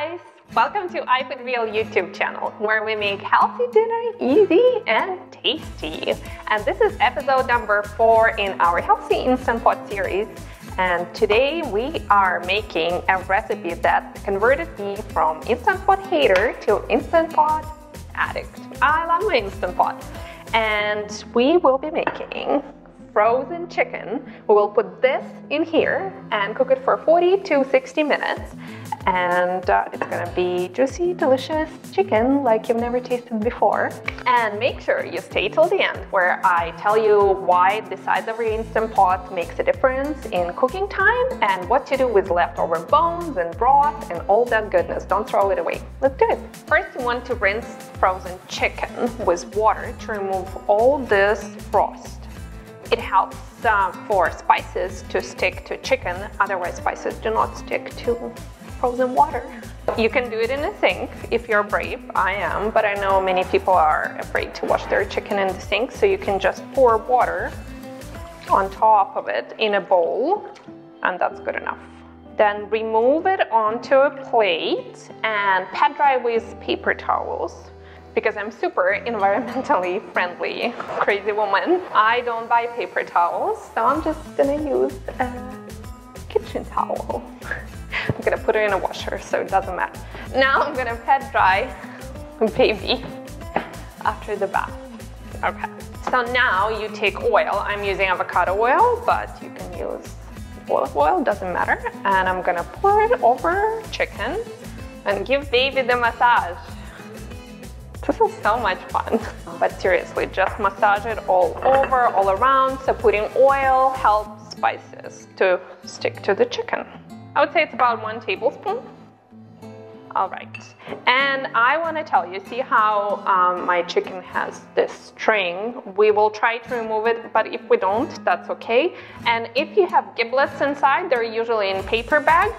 guys! Welcome to iFoodReal YouTube channel, where we make healthy dinner easy and tasty. And this is episode number 4 in our Healthy Instant Pot series. And today we are making a recipe that converted me from Instant Pot hater to Instant Pot addict. I love my Instant Pot. And we will be making frozen chicken. We will put this in here and cook it for 40 to 60 minutes. And it's gonna be juicy, delicious chicken like you've never tasted before. And make sure you stay till the end, where I tell you why the size of your Instant Pot makes a difference in cooking time and what to do with leftover bones and broth and all that goodness. Don't throw it away. Let's do it. First, you want to rinse frozen chicken with water to remove all this frost. It helps for spices to stick to chicken, otherwise spices do not stick to frozen water. You can do it in a sink if you're brave. I am, but I know many people are afraid to wash their chicken in the sink, so you can just pour water on top of it in a bowl, and that's good enough. Then remove it onto a plate and pat dry with paper towels. Because I'm super environmentally friendly, crazy woman, I don't buy paper towels, so I'm just gonna use a kitchen towel. I'm gonna put it in a washer, so it doesn't matter. Now I'm gonna pat dry baby after the bath. Okay, so now you take oil. I'm using avocado oil, but you can use olive oil, doesn't matter. And I'm gonna pour it over chicken and give baby the massage. This is so much fun. But seriously, just massage it all over, all around. So putting oil helps spices to stick to the chicken. I would say it's about 1 tablespoon. All right. And I want to tell you, see how my chicken has this string? We will try to remove it, but if we don't, that's okay. And if you have giblets inside, they're usually in paper bag.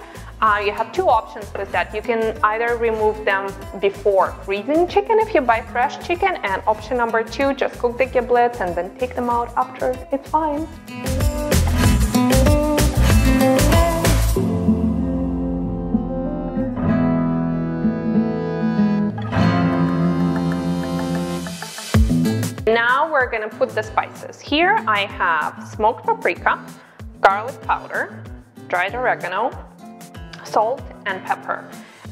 You have 2 options with that. You can either remove them before freezing chicken if you buy fresh chicken, and option number 2, just cook the giblets and then take them out after. It's fine. Now we're gonna put the spices. Here I have smoked paprika, garlic powder, dried oregano, salt and pepper.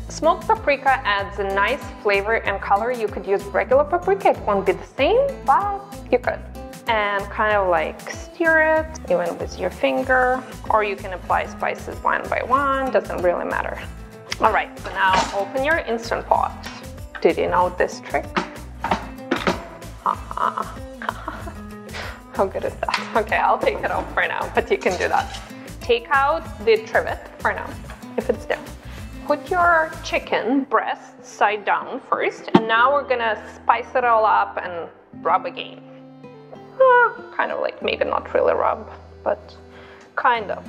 Smoked paprika adds a nice flavor and color. You could use regular paprika, it won't be the same, but you could. And kind of like stir it, even with your finger, or you can apply spices one by one, doesn't really matter. All right, so now open your Instant Pot. Did you know this trick? How good is that? Okay, I'll take it off for now, but you can do that. Take out the trivet for now, if it's there. Put your chicken breast side down first, and now we're gonna spice it all up and rub again. Kind of like, maybe not really rub, but kind of.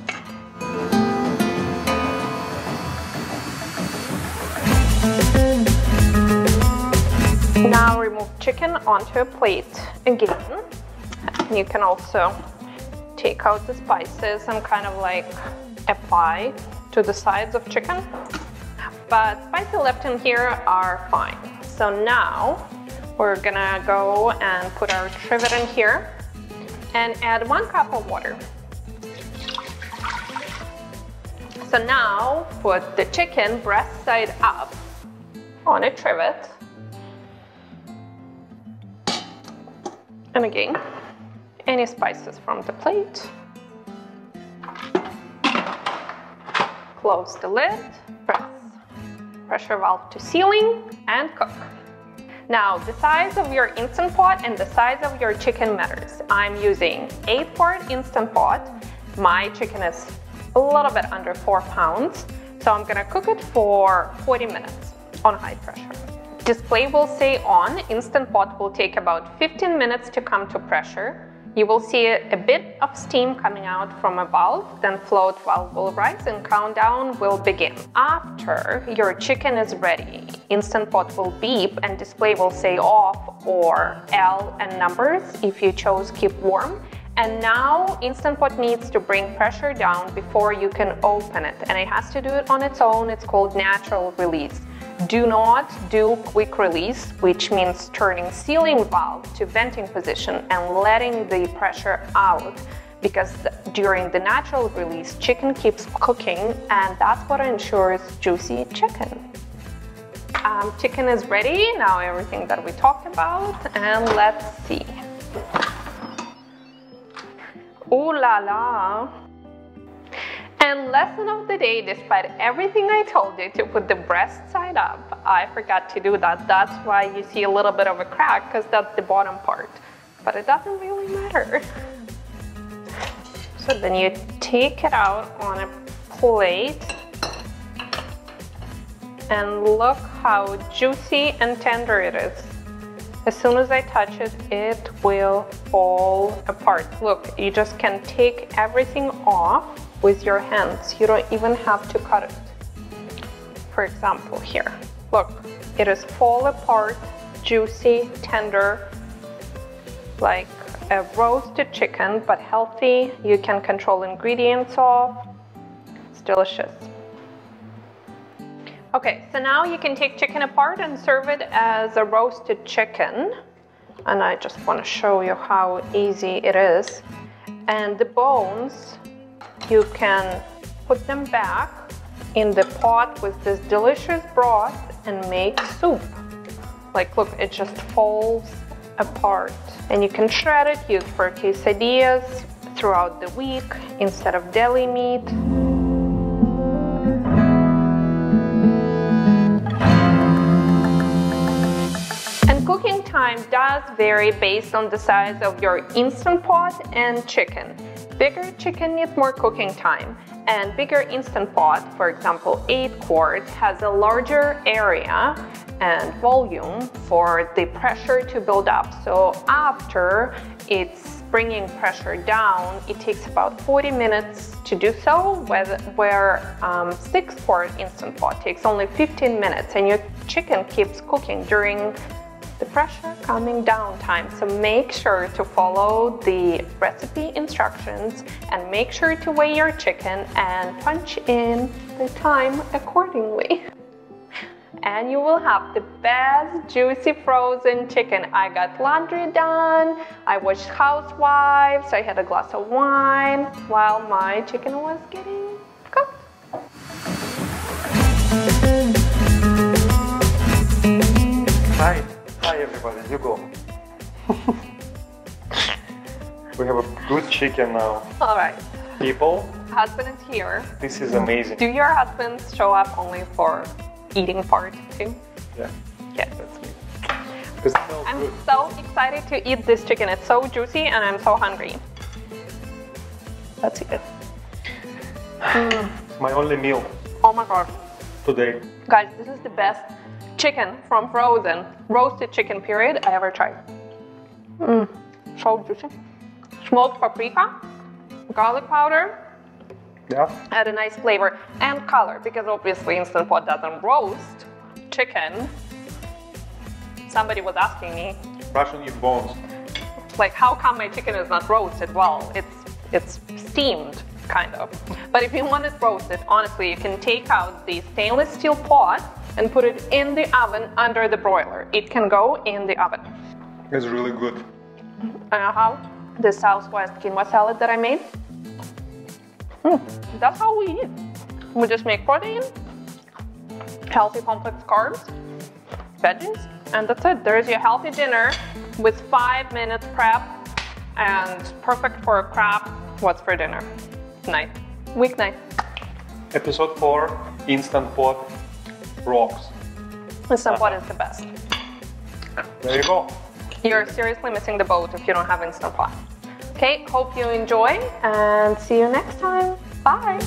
Now remove chicken onto a plate again. And you can also take out the spices and kind of like apply to the sides of chicken. But spices left in here are fine. So now we're gonna go and put our trivet in here and add 1 cup of water. So now put the chicken breast side up on a trivet. And again, any spices from the plate. Close the lid, press pressure valve to ceiling, and cook. Now, the size of your Instant Pot and the size of your chicken matters. I'm using 8-quart Instant Pot. My chicken is a little bit under 4 pounds, so I'm gonna cook it for 40 minutes on high pressure. Display will say on. Instant Pot will take about 15 minutes to come to pressure. You will see a bit of steam coming out from a valve, then float valve will rise and countdown will begin. After your chicken is ready, Instant Pot will beep and display will say off or L and numbers if you chose keep warm, And now Instant Pot needs to bring pressure down before you can open it. And it has to do it on its own. It's called natural release. Do not do quick release, which means turning sealing valve to venting position and letting the pressure out, because during the natural release, chicken keeps cooking, and that's what ensures juicy chicken. Chicken is ready, now everything that we talked about, and let's see. Ooh la la! And lesson of the day, despite everything I told you to put the breast side up, I forgot to do that. That's why you see a little bit of a crack, because that's the bottom part. But it doesn't really matter. So then you take it out on a plate. And look how juicy and tender it is. As soon as I touch it, it will fall apart. Look, you just can take everything off with your hands. You don't even have to cut it. For example, here. Look, it is fall apart, juicy, tender, like a roasted chicken, but healthy. You can control ingredients of. It's delicious. Okay, so now you can take chicken apart and serve it as a roasted chicken. And I just want to show you how easy it is. And the bones, you can put them back in the pot with this delicious broth and make soup. Like, look, it just falls apart. And you can shred it, use for quesadillas throughout the week instead of deli meat. Cooking time does vary based on the size of your Instant Pot and chicken. Bigger chicken needs more cooking time, and bigger Instant Pot, for example 8 quart, has a larger area and volume for the pressure to build up. So after it's bringing pressure down, it takes about 40 minutes to do so, where 6 quart Instant Pot takes only 15 minutes, and your chicken keeps cooking during the pressure coming down time. So make sure to follow the recipe instructions and make sure to weigh your chicken and punch in the time accordingly. And you will have the best juicy frozen chicken. I got laundry done, I watched Housewives, I had a glass of wine while my chicken was getting cooked. Hi everybody, you go. We have a good chicken now. All right. People. Husband is here. This is amazing. Do your husbands show up only for eating part too? Yeah. Yes. That's me. Because it smells I'm good. so excited to eat this chicken. It's so juicy and I'm so hungry. Let's eat it. It's my only meal Oh my gosh. today. Guys, this is the best chicken from frozen, roasted chicken period I ever tried. So juicy. Smoked paprika, garlic powder, Yeah. add a nice flavor and color, because obviously Instant Pot doesn't roast chicken. Somebody was asking me, Russian eat bones. like, how come my chicken is not roasted? Well, it's steamed, kind of. But if you want it roasted, honestly, you can take out the stainless steel pot and put it in the oven under the broiler. It can go in the oven. It's really good. And I have the Southwest quinoa salad that I made. That's how we eat. We just make protein, healthy complex carbs, veggies, and that's it. There's your healthy dinner with 5 minutes prep and perfect for a crab. What's for dinner? Night. Weeknight. Episode 4, Instant Pot rocks. Instant Pot is the best. There you go. You're seriously missing the boat if you don't have Instant Pot. Okay, hope you enjoy and see you next time. Bye.